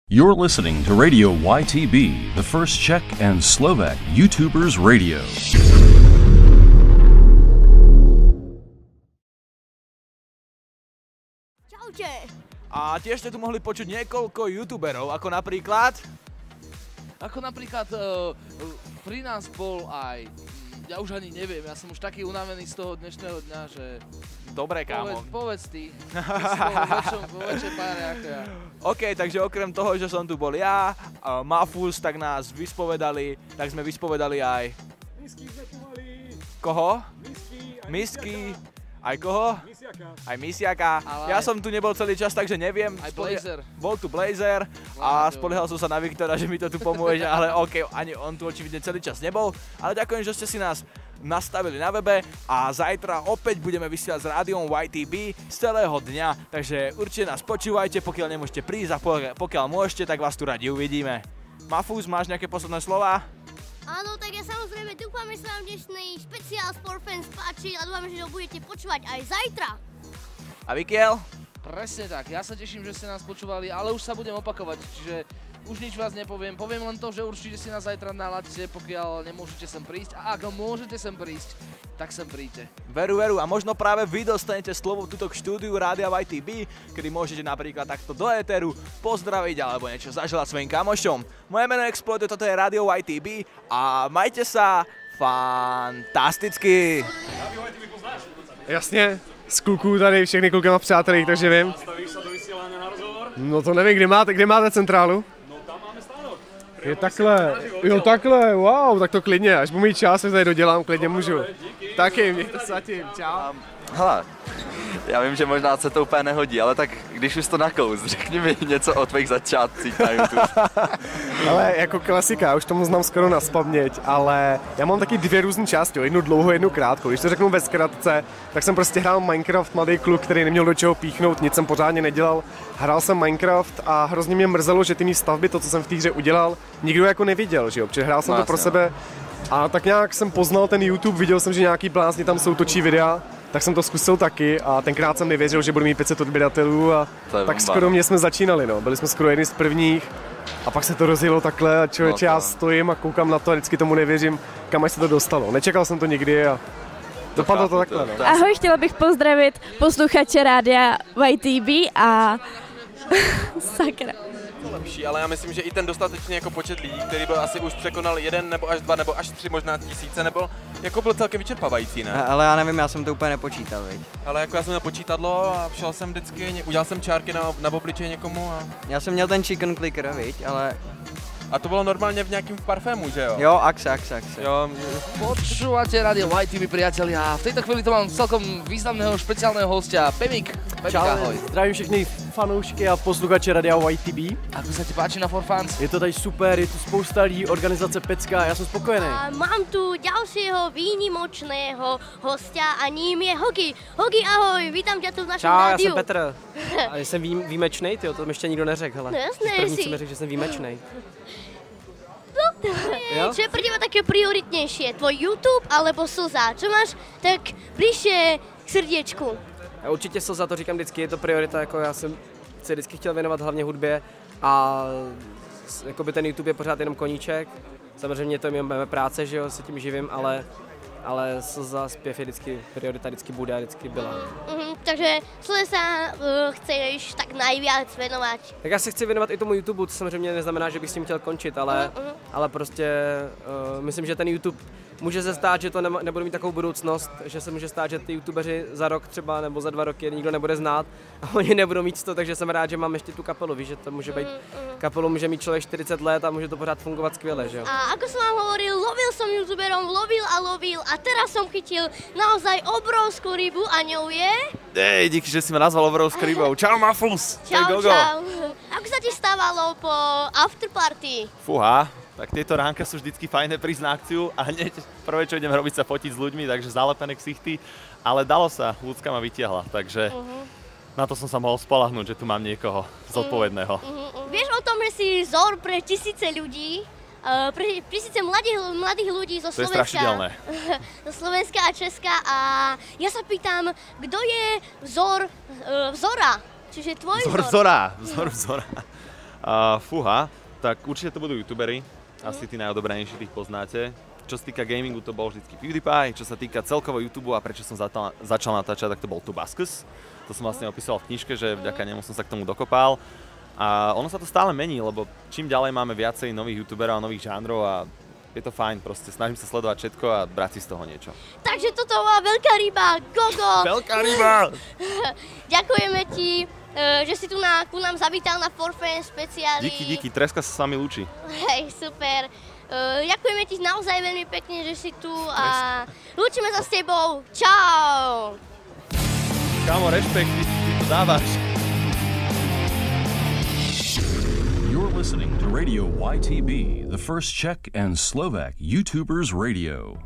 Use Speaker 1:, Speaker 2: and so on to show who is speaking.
Speaker 1: You're listening to Radio YTB, the first Czech and Slovak YouTubers radio.
Speaker 2: Čaute.
Speaker 3: A tiež ste tu mohli počuť niekoľko youtuberov, ako napríklad...
Speaker 4: Pri nás bol aj... Ja už ani neviem, ja som už taký unavený z toho dnešného dňa, že...
Speaker 3: Dobre, kámo.
Speaker 4: Povedz ty. Vo väčšej páre ako ja.
Speaker 3: OK, takže okrem toho, že som tu bol ja, Mafus, tak nás vyspovedali, tak sme vyspovedali aj...
Speaker 5: Misky sme tu mali.
Speaker 3: Koho?
Speaker 5: Misky.
Speaker 3: Aj koho?
Speaker 5: Misiaka.
Speaker 3: Aj Misiaka. Ja som tu nebol celý čas, takže neviem.
Speaker 4: Aj Blazer.
Speaker 3: Bol tu Blazer a spoliehal som sa na Viktora, že mi to tu pomôže, ale OK, ani on tu očividne celý čas nebol. Ale ďakujem, že ste si nás nastavili na webe a zajtra opäť budeme vysielať s rádiom YTB z celého dňa, takže určite nás počúvajte, pokiaľ nemôžete prísť a pokiaľ môžete, tak vás tu radi uvidíme. Mafus, máš nejaké posledné slova?
Speaker 2: Áno, tak ja samozrejme dúfam, že sa vám dnešný špeciál Sport Fans páči a dúfam, že ho budete počúvať aj zajtra.
Speaker 3: A Vikiel?
Speaker 4: Presne tak, ja sa teším, že ste nás počúvali, ale už sa budem opakovať, čiže už nič vás nepoviem. Poviem len to, že určite si nás zajtra naladíte, pokiaľ nemôžete sem prísť. A ak môžete sem prísť, tak sem príďte.
Speaker 3: Veru, a možno práve vy dostanete slovo tuto k štúdiu Rádia YTB, kedy môžete napríklad takto do éteru pozdraviť alebo niečo zaželať svojim kamošom. Moje meno je Explode, toto je Rádio YTB a majte sa fantasticky.
Speaker 5: Jasně, z kluků tady všechny klukama přátelích, takže vím.
Speaker 6: Stavíš se do vysílání na rozhovor?
Speaker 5: No to nevím, kde máte centrálu?
Speaker 6: No tam máme stánok.
Speaker 5: Je takhle, jo takhle, wow, tak to klidně, až budu mít čas, až tady dodělám, klidně můžu. Taky, mějte se zatím, čau.
Speaker 7: Hele, já vím, že možná se to úplně nehodí, ale tak když už to nakous, řekni mi něco o tvých začátcích na YouTube.
Speaker 5: Ale jako klasika, už tomu znám skoro naspaměť, ale já mám taky dvě různé části, jednu dlouhou, jednu krátkou. Když to řeknu ve zkratce, tak jsem prostě hrál Minecraft, mladý kluk, který neměl do čeho píchnout, nic jsem pořádně nedělal. Hrál jsem Minecraft a hrozně mě mrzelo, že ty mý stavby, to, co jsem v té hře udělal, nikdo jako nevěděl, že jo, protože hrál jsem to pro sebe. A tak nějak jsem poznal ten YouTube, viděl jsem, že nějaký blázni tam jsou, točí videa, tak jsem to zkusil taky a tenkrát jsem nevěřil, že budu mít 500 odběratelů a tak skoro mě jsme začínali, no. Byli jsme skoro jedni z prvních a pak se to rozjelo takhle a člověče, já stojím a koukám na to a vždycky tomu nevěřím, kam až se to dostalo. Nečekal jsem to nikdy a dopadlo to takhle, no.
Speaker 8: Ahoj, chtěla bych pozdravit posluchače rádia YTB a sakra.
Speaker 9: Lepší, ale já myslím, že i ten dostatečný jako počet lidí, který byl asi už překonal 1 nebo až 2 nebo až 3 možná tisíce, nebo jako byl celkem vyčerpávající, ne?
Speaker 10: Ale já nevím, já jsem to úplně nepočítal, viď?
Speaker 9: Ale jako já jsem měl počítadlo a šel jsem vždycky, udělal jsem čárky na obličeji někomu a...
Speaker 10: Já jsem měl ten chicken clicker, viď, ale...
Speaker 9: A to bylo normálně v nějakém parfému, že jo?
Speaker 10: Jo, axe.
Speaker 9: Jo.
Speaker 4: Počúvate Radio YTB, priatelia. V tejto chvíli tu mám celkom významného špeciálneho hostia, Pemik.
Speaker 11: Čau, zdravím všechny fanoušky a posluchače Radia YTB.
Speaker 4: Ako sa ti páči na For Fans?
Speaker 11: Je to tady super, je tu spousta lidí, organizace Pecka, já jsem spokojený.
Speaker 2: A mám tu ďalšieho výnimočného hostia a ním je Hogi. Hogi, ahoj, vítam ťa tu v našom
Speaker 11: rádiu.
Speaker 2: rádiu.
Speaker 11: Já jsem Petr. A jsem výjimečnej, tyjo, to mi ještě nikdo neřekl, hele.
Speaker 2: No jasné,
Speaker 11: první,
Speaker 2: si.
Speaker 11: co mi řekl, že jsem výjimečnej.
Speaker 2: Čo je pre teba také prioritnejšie? Tvoj YouTube alebo slza? Čo máš tak bližšie k srdiečku?
Speaker 11: Já určitě slza, to říkám vždycky, je to priorita, jako já jsem se vždycky chtěl věnovat hlavně hudbě a jakoby ten YouTube je pořád jenom koníček. Samozřejmě to je mé práce, že jo, se tím živím, ale slza, zpěv je vždycky priorita, vždycky bude a vždycky byla.
Speaker 2: Takže slze sa chceš tak najviac venovať?
Speaker 11: Tak já se chci věnovat i tomu YouTube, to samozřejmě neznamená, že bych s tím chtěl končit, ale prostě myslím, že ten YouTube může se stát, že to nebude mít takovou budoucnost, že se může stát, že ty YouTubeři za rok třeba nebo za 2 roky nikdo nebude znát a oni nebudou mít to, takže jsem rád, že mám ještě tu kapelu, víš, že to může být, kapelu může mít člověk 40 let a může to pořád fungovat skvěle, že jo.
Speaker 2: A ako som vám hovoril, lovil som youtuberom, lovil a teraz som chytil naozaj obrovskú rybu a ňou je...
Speaker 3: Díky, že si ma nazval obrovskou rybou. Čau, Mafus!
Speaker 2: Čau. Ako sa ti stávalo po afterparty?
Speaker 12: Fúha, tak tieto ránka sú vždycky fajné prísť na akciu a hneď prvé, čo idem robiť, sa fotiť s ľuďmi, takže zalepené ksichty, ale dalo sa, ľudská ma vytiahla, takže na to som sa mohol spoľahnúť, že tu mám niekoho zodpovedného.
Speaker 2: Vieš o tom, že si vzor pre tisíce ľudí? Pre tisíce mladých ľudí zo
Speaker 12: To je
Speaker 2: Slovenska,
Speaker 12: strašidelné.
Speaker 2: zo Slovenska a Česka a ja sa pýtam, kto je vzor vzora? Čiže tvoj vzor?
Speaker 12: Vzor. Fúha, tak určite to budú youtuberi, asi tí najodobranejší, tých poznáte. Čo sa týka gamingu, to bol vždycky PewDiePie, čo sa týka celkovo YouTube a prečo som začal natáčať, tak to bol Tubaskus. To som vlastne opísal v knižke, že vďaka nemu som sa k tomu dokopal. A ono sa to stále mení, lebo čím ďalej máme viacej nových youtuberov a nových žánrov a je to fajn, proste snažím sa sledovať všetko a brať si z toho niečo.
Speaker 2: Takže toto bola veľká ryba, Gogo!
Speaker 12: Veľká ryba!
Speaker 2: Ďakujeme ti, že si tu ku nám zavítal na Forfan špeciáli.
Speaker 12: Díky, Treska sa s vami lúči.
Speaker 2: Hej, super. Ďakujeme ti naozaj veľmi pekne, že si tu a lúčime sa s tebou. Čau!
Speaker 12: Kámo, rešpekt, ty to dávaš.
Speaker 1: You're listening to Radio YTB, the first Czech and Slovak YouTubers radio.